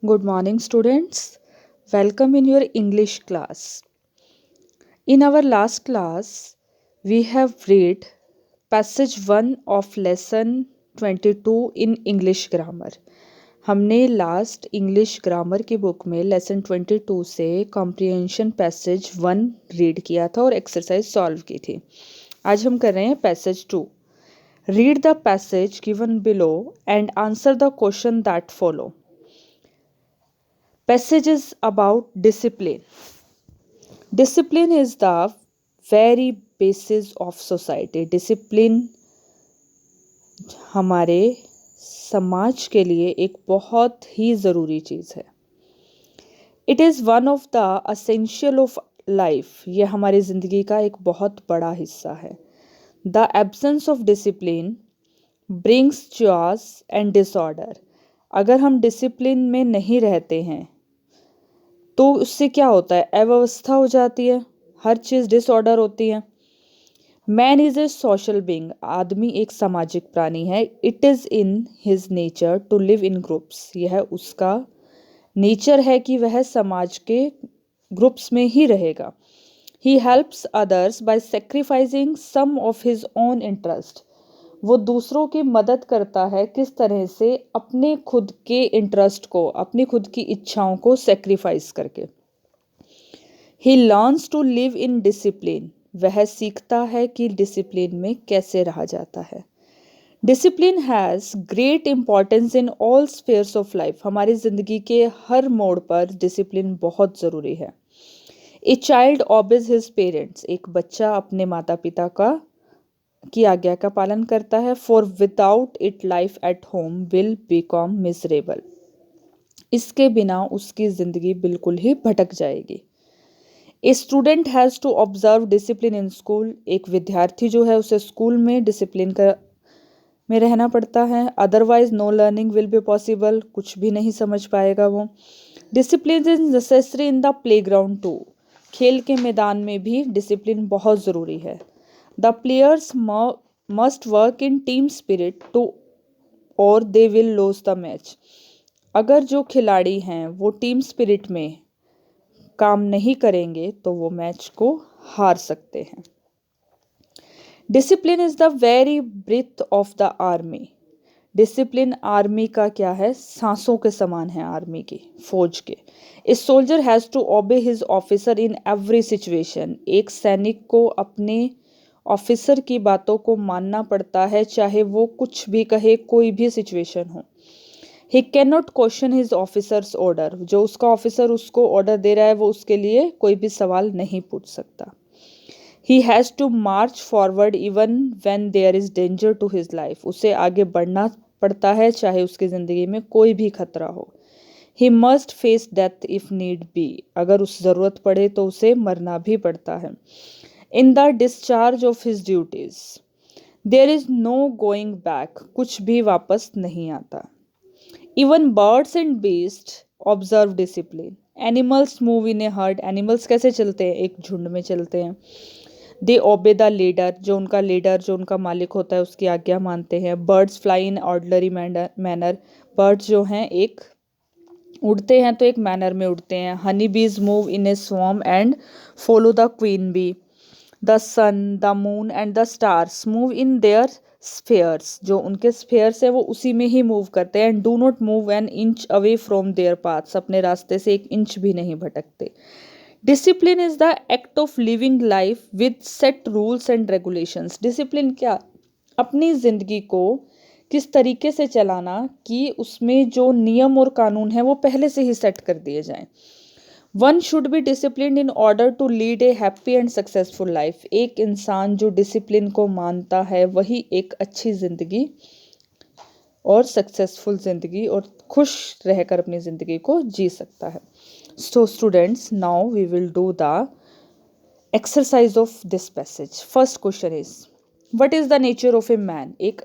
Good morning, students. Welcome in your English class. In our last class, we have read passage 1 of lesson 22 in English grammar. हमने last English grammar की book में lesson 22 से comprehension passage 1 read किया था और exercise solve की थी। आज हम कर रहे हैं passage 2। Read the passage given below and answer the question that follow. Passage is about discipline. Discipline is the very basis of society. Discipline हमारे समाज के लिए एक बहुत ही ज़रूरी चीज़ है। It is one of the essential of life. ये हमारी ज़िंदगी का एक बहुत बड़ा हिस्सा है। The absence of discipline brings chaos and disorder. अगर हम डिसिप्लिन में नहीं रहते हैं तो उससे क्या होता है, अव्यवस्था हो जाती है, हर चीज़ डिसऑर्डर होती है। Man is a social being, आदमी एक सामाजिक प्राणी है। It is in his nature to live in groups, यह उसका नेचर है कि वह समाज के ग्रुप्स में ही रहेगा। He helps others by sacrificing some of his own interest, वो दूसरों की मदद करता है किस तरह से, अपने खुद के इंटरेस्ट को, अपनी खुद की इच्छाओं को सेक्रीफाइस करके। He learns to live in discipline, वह सीखता है कि डिसिप्लिन में कैसे रहा जाता है। Discipline has great importance in all spheres of life, हमारी ज़िंदगी के हर मोड़ पर डिसिप्लिन बहुत ज़रूरी है। ए चाइल्ड ऑबेज हिज पेरेंट्स, एक बच्चा अपने माता पिता की आज्ञा का पालन करता है। For without it life at home will become miserable, इसके बिना उसकी ज़िंदगी बिल्कुल ही भटक जाएगी। A student has to observe discipline in school, एक विद्यार्थी जो है उसे स्कूल में डिसिप्लिन में रहना पड़ता है। Otherwise no learning will be possible, कुछ भी नहीं समझ पाएगा वो। Discipline is necessary in the playground too, खेल के मैदान में भी डिसिप्लिन बहुत ज़रूरी है। The players must work in team spirit to or they will lose the match. अगर जो खिलाड़ी हैं वो टीम स्पिरिट में काम नहीं करेंगे तो वो मैच को हार सकते हैं। Discipline is the very breath of the army, discipline army का क्या है, सांसों के समान है आर्मी की, फौज के। A soldier has to obey his officer in every situation, एक सैनिक को अपने ऑफिसर की बातों को मानना पड़ता है, चाहे वो कुछ भी कहे, कोई भी सिचुएशन हो। He can not question his officers order, जो उसका ऑफिसर उसको ऑर्डर दे रहा है वो उसके लिए कोई भी सवाल नहीं पूछ सकता। He has to march forward even when there is danger to his life, उसे आगे बढ़ना पड़ता है चाहे उसकी ज़िंदगी में कोई भी खतरा हो। He must face death if need be, अगर उस ज़रूरत पड़े तो उसे मरना भी पड़ता है। In the discharge of his duties there is no going back, कुछ भी वापस नहीं आता। Even birds and beast observe discipline, animals move in a herd, animals कैसे चलते हैं, एक झुंड में चलते हैं। दे ओबे द लीडर, जो उनका मालिक होता है उसकी आज्ञा मानते हैं। Birds fly in ordinary manner, birds जो हैं एक उड़ते हैं तो एक मैनर में उड़ते हैं। Honey bees move in a swarm and follow the queen bee. The sun, the moon and the stars move in their spheres, जो उनके स्फेयर्स है वो उसी में ही मूव करते हैं। And do not move an inch away from their paths, अपने रास्ते से एक इंच भी नहीं भटकते। Discipline is the act of living life with set rules and regulations, discipline क्या, अपनी ज़िंदगी को किस तरीके से चलाना कि उसमें जो नियम और कानून है वो पहले से ही सेट कर दिए जाएं। One should be discipline in order to lead a happy and successful life, एक इंसान जो डिसिप्लिन को मानता है वही एक अच्छी ज़िंदगी और सक्सेसफुल ज़िंदगी और खुश रहकर अपनी ज़िंदगी को जी सकता है। So students, now we will do the exercise of this passage. First question is, what is the nature of a man, एक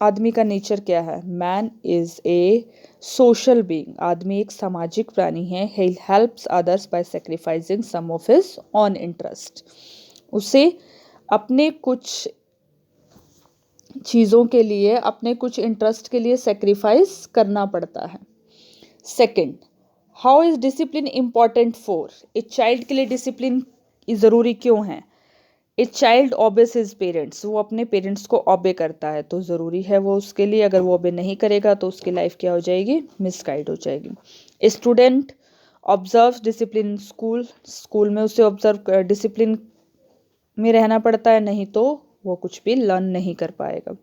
आदमी का नेचर क्या है। Man is a social being, आदमी एक सामाजिक प्राणी है। He helps others by sacrificing some of his own interest, उसे अपने कुछ चीज़ों के लिए, अपने कुछ इंटरेस्ट के लिए सेक्रीफाइस करना पड़ता है। Second, how is discipline important for, एक चाइल्ड के लिए डिसिप्लिन ज़रूरी क्यों है? A child obeys his parents, वो अपने पेरेंट्स को ओबे करता है तो ज़रूरी है वो उसके लिए, अगर वो ओबे नहीं करेगा तो उसकी लाइफ क्या हो जाएगी, मिसगाइड हो जाएगी। A student observe discipline school, school में उसे ऑब्जर्व डिसिप्लिन में रहना पड़ता है, नहीं तो वो कुछ भी लर्न नहीं कर पाएगा।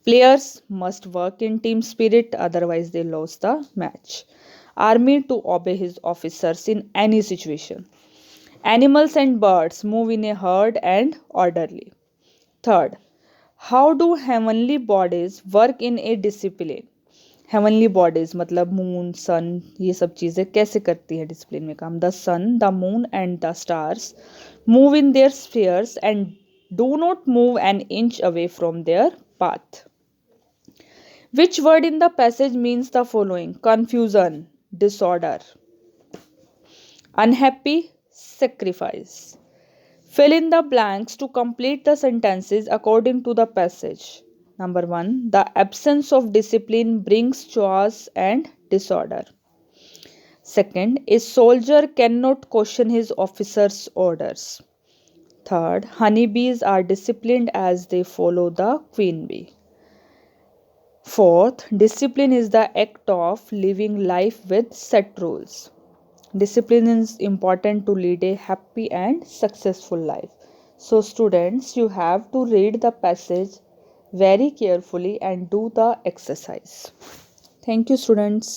Players must work in team spirit, otherwise they lose the match. Army to obey his officers in any situation. Animals and birds move in a herd and orderly. Third, how do heavenly bodies work in a discipline? Heavenly bodies मतलब moon sun, ये सब चीज़ें कैसे करती है discipline में काम? The sun, the moon and the stars move in their spheres and do not move an inch away from their path. Which word in the passage means the following? Confusion, disorder, unhappy, sacrifice. Fill in the blanks to complete the sentences according to the passage. Number 1, the absence of discipline brings chaos and disorder. Second, a soldier cannot question his officer's orders. Third, honeybees are disciplined as they follow the queen bee. Fourth, discipline is the act of living life with set rules. Discipline is important to lead a happy and successful life. So students, you have to read the passage very carefully and do the exercise. Thank you students.